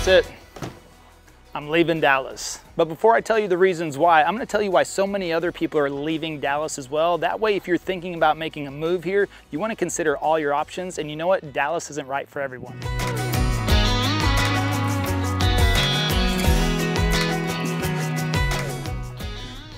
That's it. I'm leaving Dallas. But before I tell you the reasons why, I'm gonna tell you why so many other people are leaving Dallas as well. That way, if you're thinking about making a move here, you wanna consider all your options. And you know what? Dallas isn't right for everyone.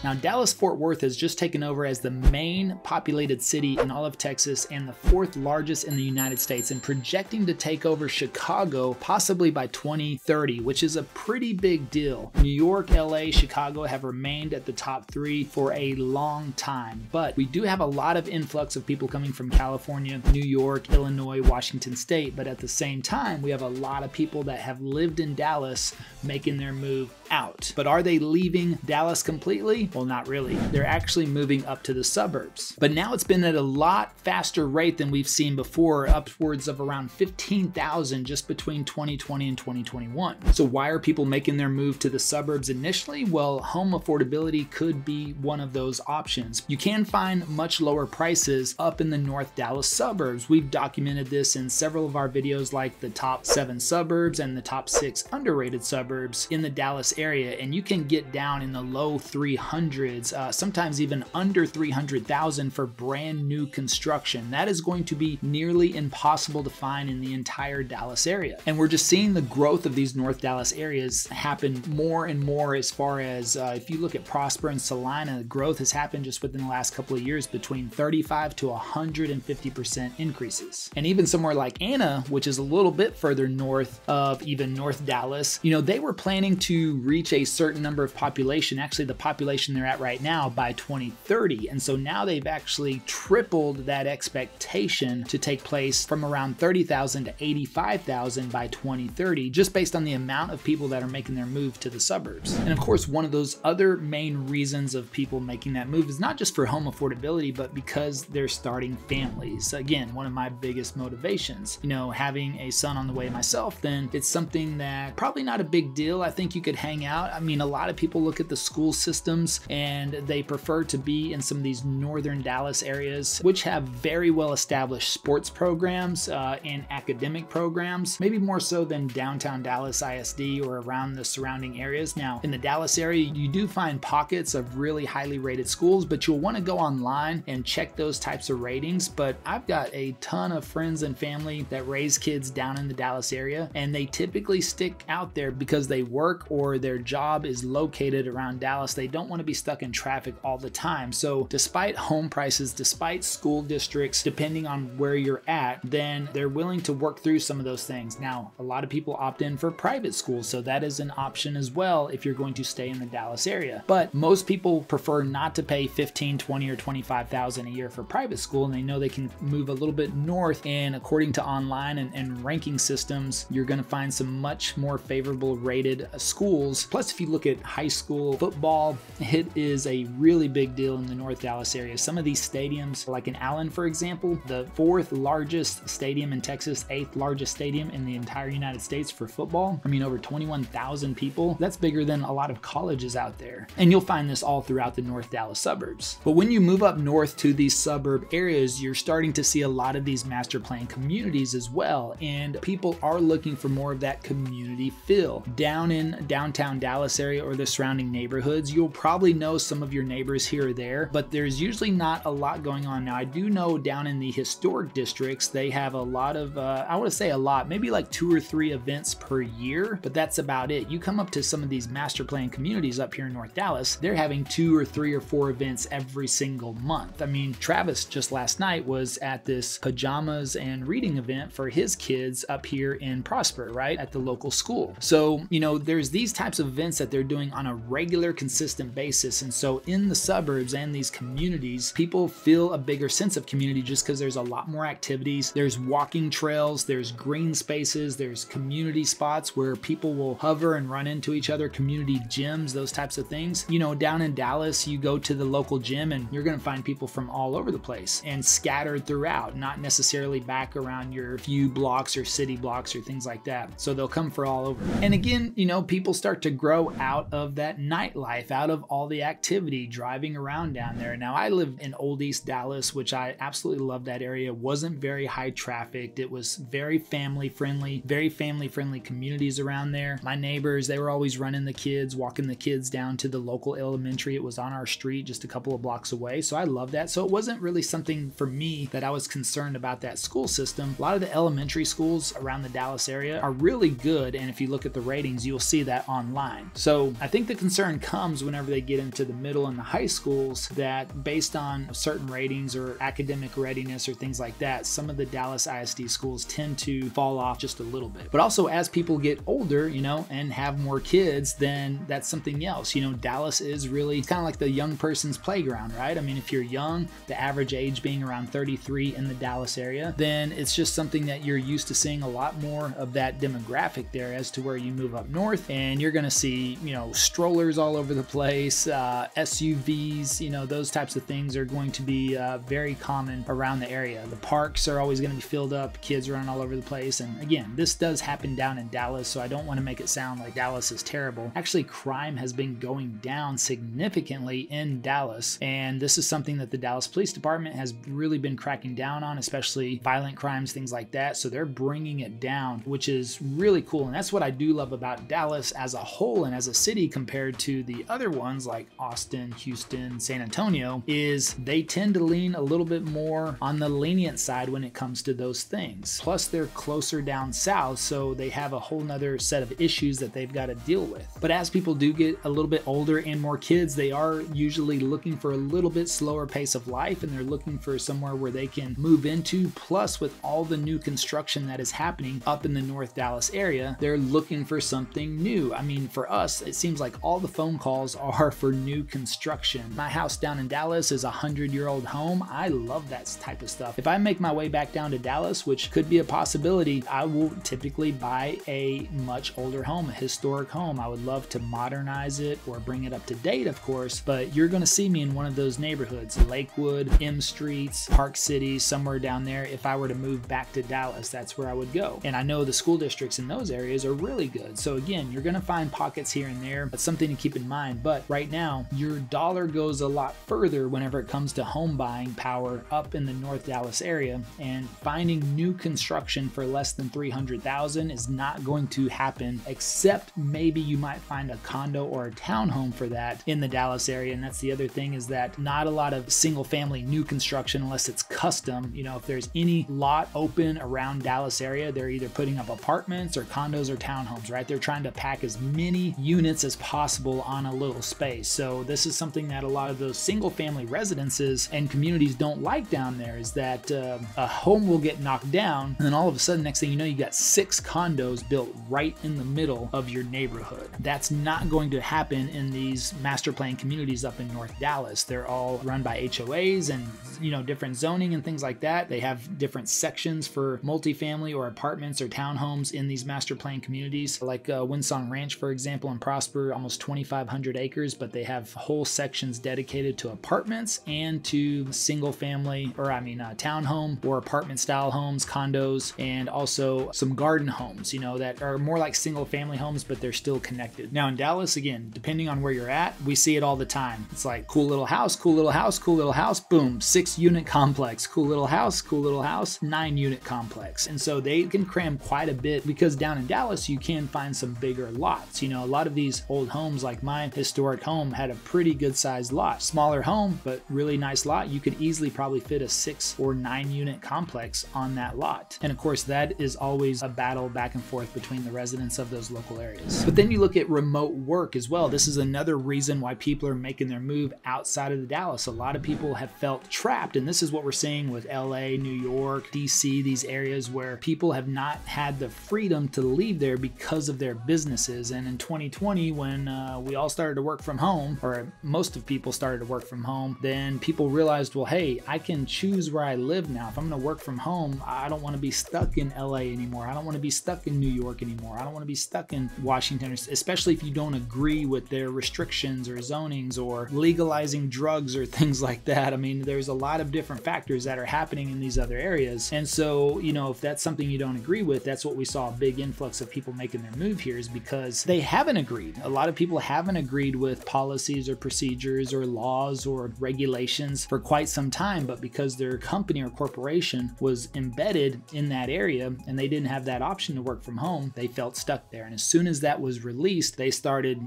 Now, Dallas-Fort Worth has just taken over as the main populated city in all of Texas and the 4th largest in the United States, and projecting to take over Chicago possibly by 2030, which is a pretty big deal. New York, LA, Chicago have remained at the top 3 for a long time, but we do have a lot of influx of people coming from California, New York, Illinois, Washington State, but at the same time, we have a lot of people that have lived in Dallas making their move out. But are they leaving Dallas completely? Well, not really. They're actually moving up to the suburbs. But now it's been at a lot faster rate than we've seen before, upwards of around 15,000 just between 2020 and 2021. So why are people making their move to the suburbs initially? Well, home affordability could be one of those options. You can find much lower prices up in the North Dallas suburbs. We've documented this in several of our videos, like the top 7 suburbs and the top 6 underrated suburbs in the Dallas area, and you can get down in the low 300s, sometimes even under 300,000 for brand new construction. That is going to be nearly impossible to find in the entire Dallas area. And we're just seeing the growth of these North Dallas areas happen more and more, as far as if you look at Prosper and Celina, the growth has happened just within the last couple of years between 35 to 150% increases. And even somewhere like Anna, which is a little bit further north of even North Dallas, you know, they were planning to reach a certain number of population, actually the population they're at right now, by 2030. And so now they've actually tripled that expectation to take place from around 30,000 to 85,000 by 2030, just based on the amount of people that are making their move to the suburbs. And of course, one of those other main reasons of people making that move is not just for home affordability, but because they're starting families. Again, one of my biggest motivations. You know, having a son on the way myself, then it's something that probably not a big deal. I think you could hang out. I mean, a lot of people look at the school systems and they prefer to be in some of these northern Dallas areas, which have very well established sports programs and academic programs, maybe more so than downtown Dallas ISD or around the surrounding areas. Now, in the Dallas area, you do find pockets of really highly rated schools, but you'll want to go online and check those types of ratings. But I've got a ton of friends and family that raise kids down in the Dallas area, and they typically stick out there because they work or their job is located around Dallas. They don't want to be stuck in traffic all the time. So despite home prices, despite school districts, depending on where you're at, then they're willing to work through some of those things. Now, a lot of people opt in for private schools, so that is an option as well if you're going to stay in the Dallas area. But most people prefer not to pay 15, 20, or 25,000 a year for private school, and they know they can move a little bit north, and according to online and ranking systems, you're going to find some much more favorable rated schools. Plus, if you look at high school football, it is a really big deal in the North Dallas area. Some of these stadiums, like in Allen, for example, the 4th largest stadium in Texas, 8th largest stadium in the entire United States for football. I mean, over 21,000 people. That's bigger than a lot of colleges out there. And you'll find this all throughout the North Dallas suburbs. But when you move up north to these suburb areas, you're starting to see a lot of these master plan communities as well. And people are looking for more of that community feel. Down in downtown Dallas area or the surrounding neighborhoods, you'll probably know some of your neighbors here or there, but there's usually not a lot going on. Now, I do know down in the historic districts, they have a lot of, I want to say a lot, maybe like 2 or 3 events per year, but that's about it. You come up to some of these master plan communities up here in North Dallas, they're having 2 or 3 or 4 events every single month. I mean, Travis just last night was at this pajamas and reading event for his kids up here in Prosper, right, at the local school. So, you know, there's these types of events that they're doing on a regular, consistent basis. And so in the suburbs and these communities, people feel a bigger sense of community just because there's a lot more activities. There's walking trails, there's green spaces, there's community spots where people will hover and run into each other, community gyms, those types of things. You know, down in Dallas, you go to the local gym and you're going to find people from all over the place and scattered throughout, not necessarily back around your few blocks or city blocks or things like that. So they'll come for all over. And again, you know, people start to grow out of that nightlife, out of all the the activity, driving around down there. Now, I live in Old East Dallas, which I absolutely love that area. Wasn't very high trafficked. It was very family friendly communities around there. My neighbors, they were always running the kids, walking the kids down to the local elementary. It was on our street just a couple of blocks away. So I love that. So it wasn't really something for me that I was concerned about that school system. A lot of the elementary schools around the Dallas area are really good. And if you look at the ratings, you'll see that online. So I think the concern comes whenever they get into the middle and the high schools, that based on certain ratings or academic readiness or things like that, some of the Dallas ISD schools tend to fall off just a little bit. But also as people get older, you know, and have more kids, then that's something else. You know, Dallas is really kind of like the young person's playground, right? I mean, if you're young, the average age being around 33 in the Dallas area, then it's just something that you're used to seeing a lot more of that demographic there, as to where you move up north and you're going to see, you know, strollers all over the place, SUVs, you know, those types of things are going to be very common around the area. The parks are always going to be filled up, kids running all over the place. And again, this does happen down in Dallas, so I don't want to make it sound like Dallas is terrible. Actually, crime has been going down significantly in Dallas, and this is something that the Dallas Police Department has really been cracking down on, especially violent crimes, things like that. So they're bringing it down, which is really cool. And that's what I do love about Dallas as a whole and as a city compared to the other ones like Austin, Houston, San Antonio, is they tend to lean a little bit more on the lenient side when it comes to those things. Plus they're closer down south, so they have a whole nother set of issues that they've got to deal with. But as people do get a little bit older and more kids, they are usually looking for a little bit slower pace of life, and they're looking for somewhere where they can move into. Plus, with all the new construction that is happening up in the North Dallas area, they're looking for something new. I mean, for us, it seems like all the phone calls are for new construction. My house down in Dallas is a 100-year-old home. I love that type of stuff. If I make my way back down to Dallas, which could be a possibility, I will typically buy a much older home, a historic home. I would love to modernize it or bring it up to date, of course, but you're going to see me in one of those neighborhoods, Lakewood, M Streets, Park City, somewhere down there. If I were to move back to Dallas, that's where I would go. And I know the school districts in those areas are really good. So again, you're going to find pockets here and there. That's something to keep in mind. But right now, your dollar goes a lot further whenever it comes to home buying power up in the North Dallas area, and finding new construction for less than $300,000 is not going to happen, except maybe you might find a condo or a townhome for that in the Dallas area. And that's the other thing, is that not a lot of single family new construction unless it's custom. You know, if there's any lot open around Dallas area, they're either putting up apartments or condos or townhomes, right? They're trying to pack as many units as possible on a little space. So this is something that a lot of those single family residences and communities don't like down there, is that a home will get knocked down, and then all of a sudden, next thing you know, you got 6 condos built right in the middle of your neighborhood. That's not going to happen in these master plan communities up in North Dallas. They're all run by HOAs and, you know, different zoning and things like that. They have different sections for multifamily or apartments or townhomes in these master plan communities, like Windsong Ranch, for example, in Prosper, almost 2,500 acres, but they have whole sections dedicated to apartments and to single family, or townhome or apartment style homes, condos, and also some garden homes, you know, that are more like single family homes, but they're still connected. Now in Dallas, again, depending on where you're at, we see it all the time. It's like cool little house, cool little house, cool little house, boom, 6-unit complex, cool little house, 9-unit complex. And so they can cram quite a bit, because down in Dallas, you can find some bigger lots. You know, a lot of these old homes, like my historic home, had a pretty good sized lot. Smaller home, but really nice lot. You could easily probably fit a 6 or 9-unit complex on that lot. And of course, that is always a battle back and forth between the residents of those local areas. But then you look at remote work as well. This is another reason why people are making their move outside of the Dallas. A lot of people have felt trapped, and this is what we're seeing with LA, New York, DC, these areas where people have not had the freedom to leave there because of their businesses. And in 2020, when we all started to work from home, or most of people started to work from home, then people realized, well, hey, I can choose where I live now. If I'm going to work from home, I don't want to be stuck in LA anymore. I don't want to be stuck in New York anymore. I don't want to be stuck in Washington, especially if you don't agree with their restrictions or zonings or legalizing drugs or things like that. I mean, there's a lot of different factors that are happening in these other areas. And so, you know, if that's something you don't agree with, that's what we saw a big influx of people making their move here, is because they haven't agreed. A lot of people haven't agreed with policies or procedures or laws or regulations for quite some time, but because their company or corporation was embedded in that area and they didn't have that option to work from home, they felt stuck there. And as soon as that was released, they started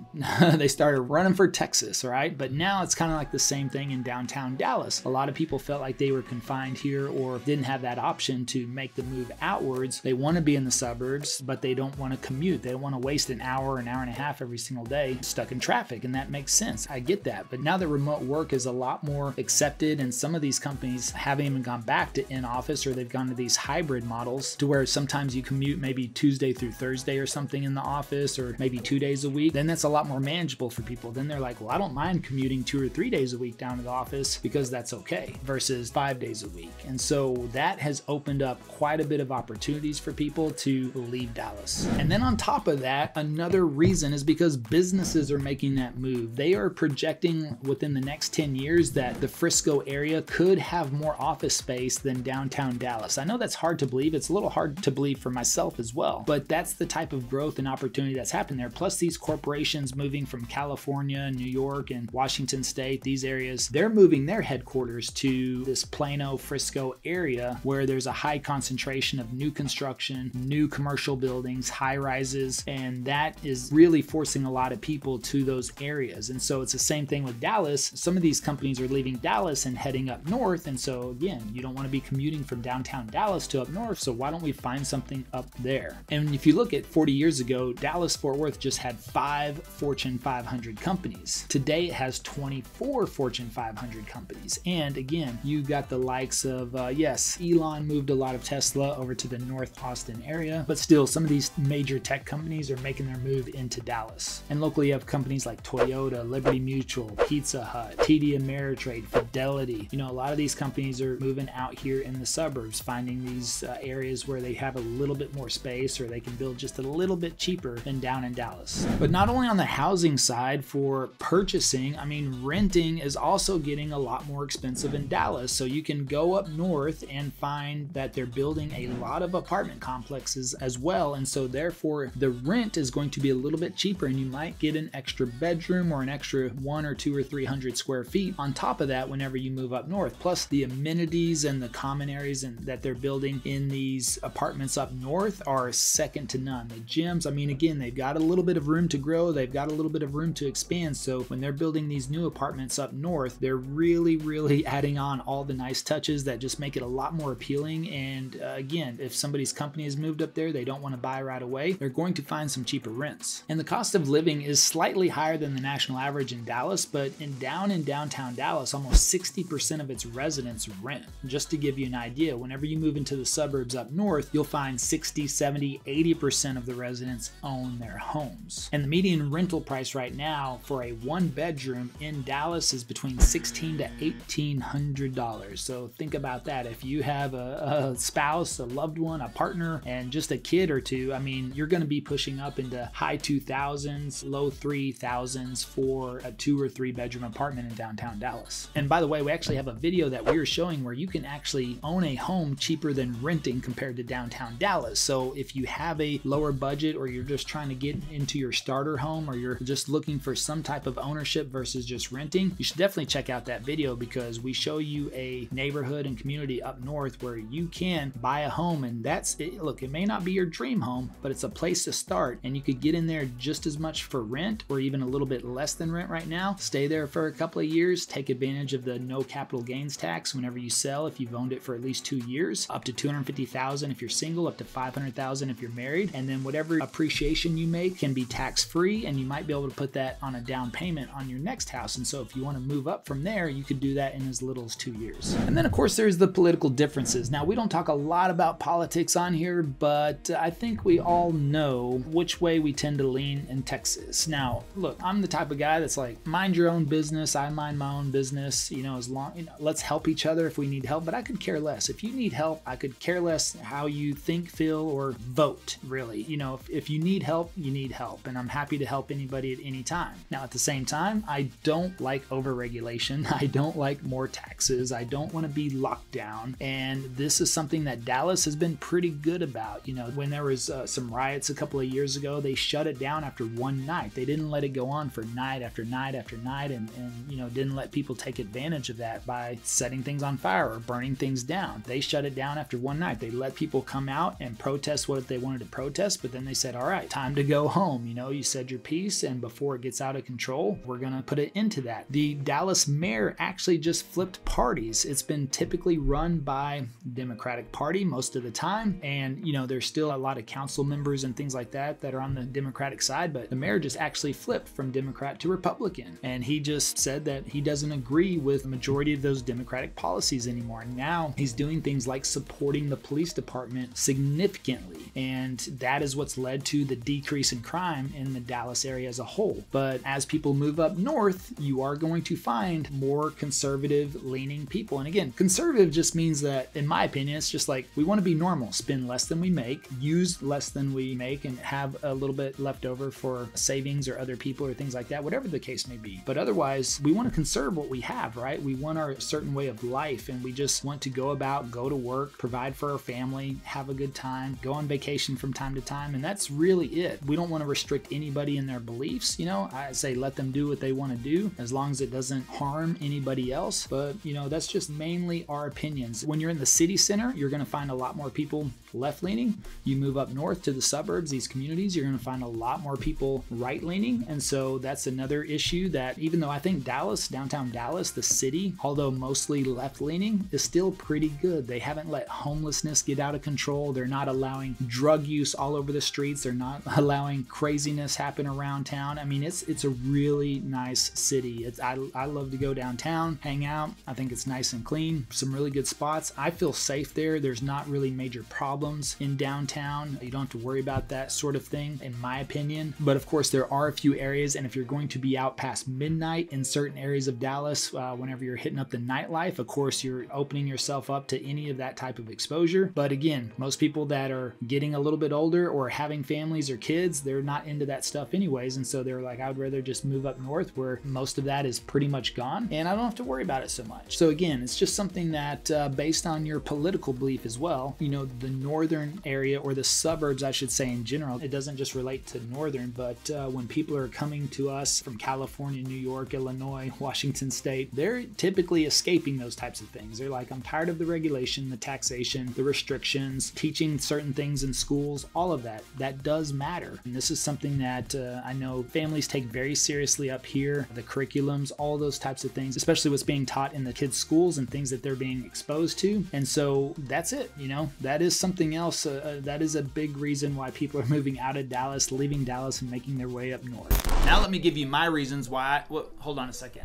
running for Texas, all right? But now it's kind of like the same thing in downtown Dallas. A lot of people felt like they were confined here or didn't have that option to make the move outwards. They want to be in the suburbs, but they don't want to commute. They don't want to waste an hour and a half every single day stuck in traffic, and that makes sense. I get that. But now that remote work is a lot more accepted, and some of these companies haven't even gone back to in-office, or they've gone to these hybrid models to where sometimes you commute maybe Tuesday through Thursday or something in the office, or maybe 2 days a week, then that's a lot more manageable for people. Then they're like, well, I don't mind commuting 2 or 3 days a week down to the office because that's okay, versus 5 days a week. And so that has opened up quite a bit of opportunities for people to leave Dallas. And then on top of that, another reason is because businesses are making that move. They are projecting within the next 10 years that the Frisco area could have more office space than downtown Dallas. I know that's hard to believe. It's a little hard to believe for myself as well, but that's the type of growth and opportunity that's happened there. Plus these corporations moving from California, New York, and Washington State, these areas, they're moving their headquarters to this Plano, Frisco area where there's a high concentration of new construction, new commercial buildings, high rises, and that is really forcing a lot of people to those areas. And so it's the same thing with Dallas. Some of these companies are leaving Dallas and heading up north. And so again, you don't want to be commuting from downtown Dallas to up north. So why don't we find something up there? And if you look at 40 years ago, Dallas Fort Worth just had 5 Fortune 500 companies. Today it has 24 Fortune 500 companies. And again, you got the likes of, yes, Elon moved a lot of Tesla over to the North Austin area, but still some of these major tech companies are making their move into Dallas. And locally you have companies like Toyota, Liberty Mutual, Pizza Hut, TD Ameritrade, Fidelity. You know, a lot of these companies are moving out here in the suburbs, finding these areas where they have a little bit more space or they can build just a little bit cheaper than down in Dallas. But not only on the housing side for purchasing, I mean, renting is also getting a lot more expensive in Dallas. So you can go up north and find that they're building a lot of apartment complexes as well. And so therefore the rent is going to be a little bit cheaper, and you might get an extra bedroom or an extra 100 or 200 or 300 square feet on top of that whenever you move up north. Plus the amenities and the common areas that they're building in these apartments up north are second to none. The gyms, I mean, again, they've got a little bit of room to grow. They've got a little bit of room to expand. So when they're building these new apartments up north, they're really adding on all the nice touches that just make it a lot more appealing. And again, if somebody's company has moved up there, they don't want to buy right away, they're going to find some cheaper rents. And the cost of living is slightly higher than the national average in Dallas, but in downtown Dallas, almost 60% of its residents rent. Just to give you an idea, whenever you move into the suburbs up north, you'll find 60, 70, 80% of the residents own their homes. And the median rental price right now for a 1-bedroom in Dallas is between $1,600 to $1,800. So think about that. If you have a spouse, a loved one, a partner, and just a kid or two, I mean, you're going to be pushing up into high 2,000s, low 3,000s for a 2 or 3 bedroom apartment in downtown Dallas. And by the way, we actually have a video that we were showing where you can actually own a home cheaper than renting compared to downtown Dallas. So if you have a lower budget, or you're just trying to get into your starter home, or you're just looking for some type of ownership versus just renting, you should definitely check out that video, because we show you a neighborhood and community up north where you can buy a home. And that's it. Look, it may not be your dream home, but it's a place to start, and you could get in there just as much for rent, or even a little bit less than rent right now. Stay there for a couple of years, take advantage of the no capital gains tax whenever you sell, if you've owned it for at least 2 years, up to $250,000 if you're single, up to $500,000 if you're married. And then whatever appreciation you make can be tax free, and you might be able to put that on a down payment on your next house. And so if you want to move up from there, you could do that in as little as 2 years. And then of course there's the political differences. Now, we don't talk a lot about politics on here, but I think we all know which way we tend to lean in Texas. Now, look, I'm the type of guy that's like, mind your own business, I mind my own business, you know, as long, you know, let's help each other if we need help, but I could care less. If you need help, I could care less how you think, feel, or vote, really. You know, if you need help, you need help, and I'm happy to help anybody at any time. Now, at the same time, I don't like overregulation. I don't like more taxes. I don't want to be locked down. And this is something that Dallas has been pretty good about. You know, when there was some riots a couple of years ago, they shut it down after one night. They didn't let it go on for night after night after night, and you know, didn't let people take advantage of that by setting things on fire or burning things down. They shut it down after one night. They let people come out and protest what they wanted to protest, but then they said, all right, time to go home. You know, you said your piece, and before it gets out of control, we're gonna put it into that. The Dallas mayor actually just flipped parties. It's been typically run by Democratic Party most of the time, and you know, there's still a lot of council members and things like that that are on the Democratic side, but the mayor just actually flipped from Democrat to Republican, and he just said that he doesn't agree with the majority of those Democratic policies anymore. Now he's doing things like supporting the police department significantly, and that is what's led to the decrease in crime in the Dallas area as a whole. But as people move up north, you are going to find more conservative leaning people. And again, conservative just means that, in my opinion, it's just like, we want to be normal, spend less than we make, use less than we make, and have a little bit left over for savings or other people or things like that, whatever the case may be. But otherwise, we want to conserve what we have, right? We want our certain way of life, and we just want to go to work, provide for our family, have a good time, go on vacation from time to time, and that's really it. We don't want to restrict anybody in their beliefs. You know, I say let them do what they want to do as long as it doesn't harm anybody else. But you know, that's just mainly our opinions. When you're in the city center, you're going to find a lot more people left-leaning. You move up north to the suburbs, these communities, you're going to find a lot more people right-leaning. And so that's another issue, that even though I think Dallas, downtown Dallas, the city, although mostly left-leaning, is still pretty good. They haven't let homelessness get out of control. They're not allowing drug use all over the streets. They're not allowing craziness happen around town. I mean, it's a really nice city. I love to go downtown, hang out. I think it's nice and clean, some really good spots. I feel safe there. There's not really major problems in downtown. You don't have to worry about that sort of thing, in my opinion. But of course, there are a few areas, and if you're going to be out past midnight in certain areas of Dallas, whenever you're hitting up the nightlife, of course, you're opening yourself up to any of that type of exposure. But again, most people that are getting a little bit older or having families or kids, they're not into that stuff anyways. And so they're like, I would rather just move up north where most of that is pretty much gone, and I don't have to worry about it so much. So again, it's just something that based on your political belief as well, you know, the northern area, or the suburbs, I should say, in general, it doesn't just relate to northern, but when people are coming to us from California, New York, Illinois, Washington State, they're typically escaping those types of things. They're like, I'm tired of the regulation, the taxation, the restrictions, teaching certain things in schools, all of that. That does matter. And this is something that I know families take very seriously up here, the curriculums, all those types of things, especially what's being taught in the kids' schools and things that they're being exposed to. And so that's it, you know, that is something else. That is a big reason why people are moving out of Dallas, leaving Dallas, and making their way up north. Now let me give you my reasons why. Hold on a second.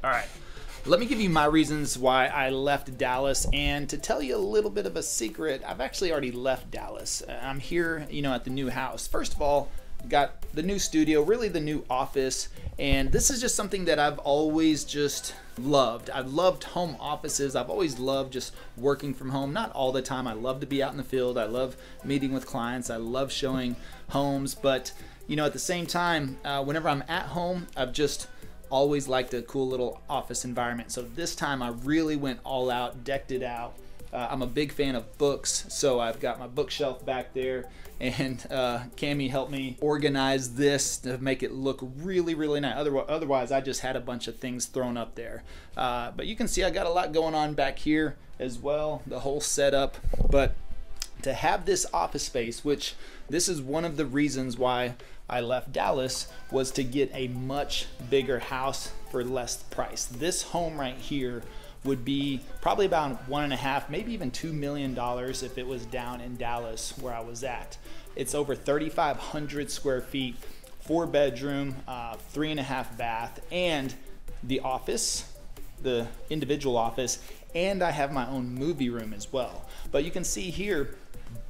All right. Let me give you my reasons why I left Dallas, and to tell you a little bit of a secret, I've actually already left Dallas. I'm here, you know, at the new house. First of all, got the new studio, really the new office, and this is just something that I've always just loved. I've loved home offices. I've always loved just working from home. Not all the time. I love to be out in the field. I love meeting with clients. I love showing homes, but you know, at the same time, whenever I'm at home, I've just always liked a cool little office environment. So this time I really went all out, decked it out. I'm a big fan of books, so I've got my bookshelf back there, and Cammie helped me organize this to make it look really, really nice. Otherwise, I just had a bunch of things thrown up there. But you can see I got a lot going on back here as well, the whole setup. But to have this office space, which this is one of the reasons why I left Dallas, was to get a much bigger house for less price. This home right here would be probably about $1.5, maybe even $2 million if it was down in Dallas where I was at. It's over 3,500 square feet, 4-bedroom, 3.5 bath, and the office, the individual office, and I have my own movie room as well. But you can see here,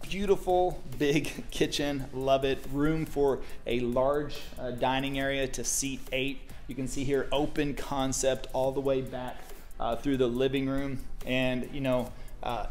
beautiful big kitchen, love it. Room for a large dining area to seat 8. You can see here, open concept all the way back through the living room, and you know,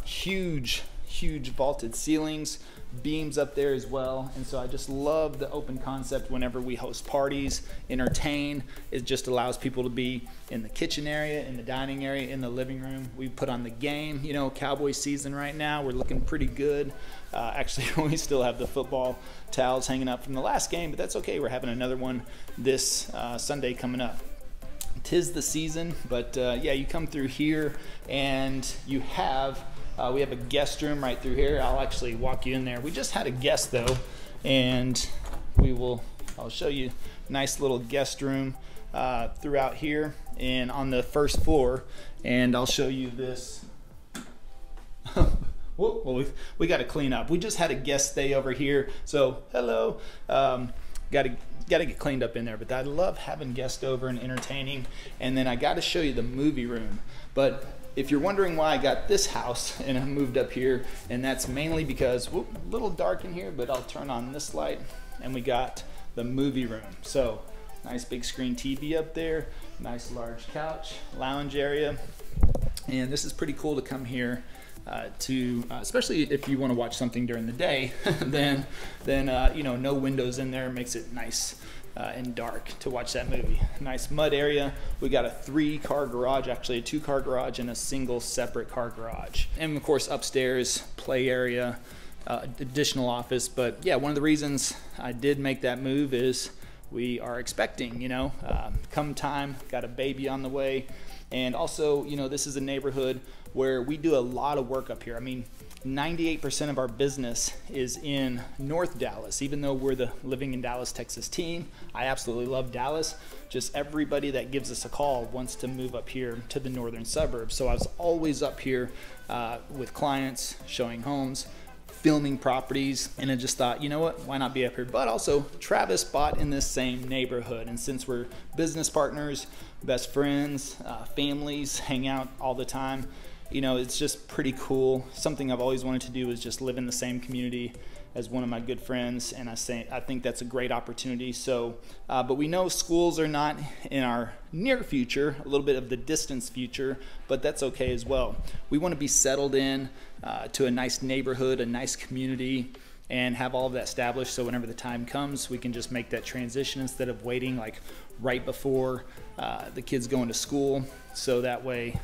huge huge vaulted ceilings, beams up there as well. And so I just love the open concept whenever we host parties, entertain. It just allows people to be in the kitchen area, in the dining area, in the living room. We put on the game, you know, Cowboy season right now. We're looking pretty good. Actually, we still have the football towels hanging up from the last game, but that's okay. We're having another one this Sunday coming up. 'Tis the season, but yeah, you come through here and you have we have a guest room right through here. I'll actually walk you in there. We just had a guest though, and I'll show you nice little guest room throughout here and on the first floor, and I'll show you this. Well, we got to clean up. We just had a guest stay over here, so hello. Got to get cleaned up in there, but I love having guests over and entertaining. And then I got to show you the movie room. But if you're wondering why I got this house and I moved up here, and that's mainly because, a little dark in here, but I'll turn on this light, and we got the movie room. So nice big screen TV up there, nice large couch, lounge area, and this is pretty cool to come here especially if you want to watch something during the day. then you know, no windows in there makes it nice and dark to watch that movie. Nice mud area. We got a 3-car garage, actually a 2-car garage and a single separate car garage, and of course upstairs play area, additional office. But yeah, one of the reasons I did make that move is we are expecting, you know, come time, got a baby on the way. And also, you know, this is a neighborhood where we do a lot of work up here. I mean, 98% of our business is in North Dallas. Even though we're the Living in Dallas, Texas team, I absolutely love Dallas. Just everybody that gives us a call wants to move up here to the northern suburbs. So I was always up here with clients, showing homes, filming properties, and I just thought, you know what, why not be up here? But also, Travis bought in this same neighborhood, and since we're business partners, best friends, families, hang out all the time, you know, it's just pretty cool. Something I've always wanted to do is just live in the same community as one of my good friends, and I think that's a great opportunity. So, but we know schools are not in our near future, a little bit of the distance future, but that's okay as well. We want to be settled in to a nice neighborhood, a nice community, and have all of that established, so whenever the time comes, we can just make that transition instead of waiting like right before the kids go into school. So that way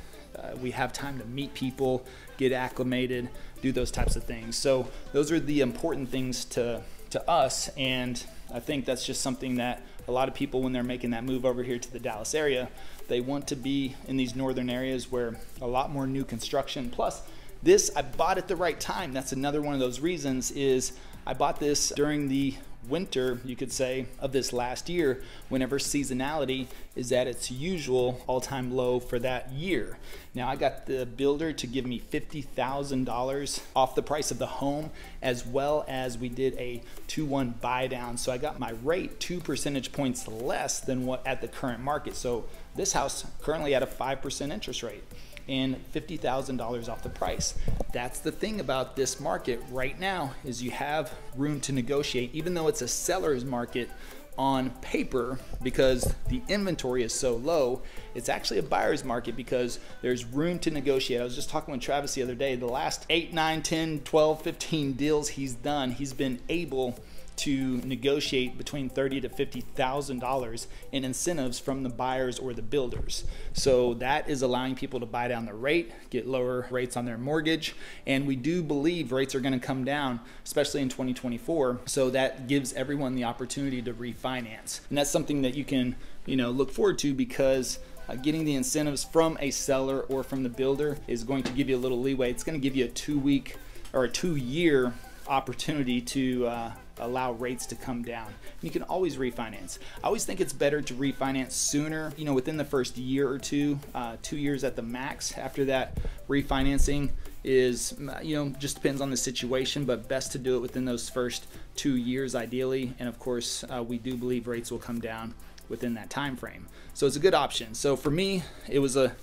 we have time to meet people, get acclimated, do those types of things. So those are the important things to us, and I think that's just something that a lot of people, when they're making that move over here to the Dallas area, they want to be in these northern areas where a lot more new construction. Plus, this, I bought at the right time. That's another one of those reasons, is I bought this during the winter, you could say, of this last year, whenever seasonality is at its usual all-time low for that year. Now, I got the builder to give me $50,000 off the price of the home, as well as we did a 2-1 buy down. So I got my rate 2 percentage points less than what at the current market. So this house currently at a 5% interest rate, and $50,000 off the price. That's the thing about this market right now, is you have room to negotiate, even though it's a seller's market on paper, because the inventory is so low. It's actually a buyer's market because there's room to negotiate. I was just talking with Travis the other day. The last 8, 9, 10, 12, 15 deals he's done, he's been able to negotiate between $30,000 to $50,000 in incentives from the buyers or the builders. So that is allowing people to buy down the rate, get lower rates on their mortgage, and we do believe rates are going to come down, especially in 2024. So that gives everyone the opportunity to refinance, and that's something that you can, you know, look forward to, because getting the incentives from a seller or from the builder is going to give you a little leeway. It's going to give you a 2-week or a 2-year opportunity to allow rates to come down. You can always refinance. I always think it's better to refinance sooner, you know, within the first year or two, 2 years at the max. After that, refinancing is, you know, just depends on the situation, but best to do it within those first 2 years ideally. And of course, we do believe rates will come down within that time frame. So it's a good option. So for me, it was a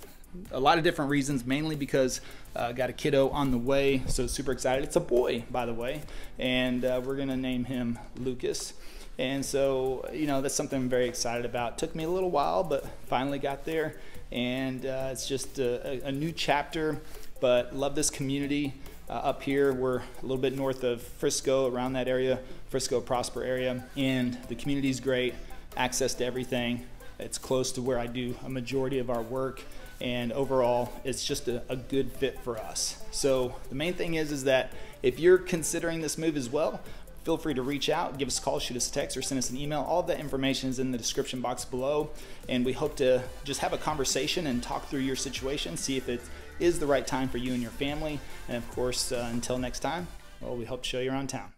lot of different reasons, mainly because got a kiddo on the way, so super excited. It's a boy, by the way, and we're gonna name him Lucas. And so, you know, that's something I'm very excited about. Took me a little while, but finally got there, and it's just a new chapter. But love this community. Up here, we're a little bit north of Frisco, around that area, Frisco, Prosper area, and the community is great, access to everything. It's close to where I do a majority of our work, and overall, it's just a good fit for us. So the main thing is that if you're considering this move as well, feel free to reach out, give us a call, shoot us a text, or send us an email. All of that information is in the description box below, and we hope to just have a conversation and talk through your situation, see if it is the right time for you and your family. And of course, until next time, well, we hope to show you around town.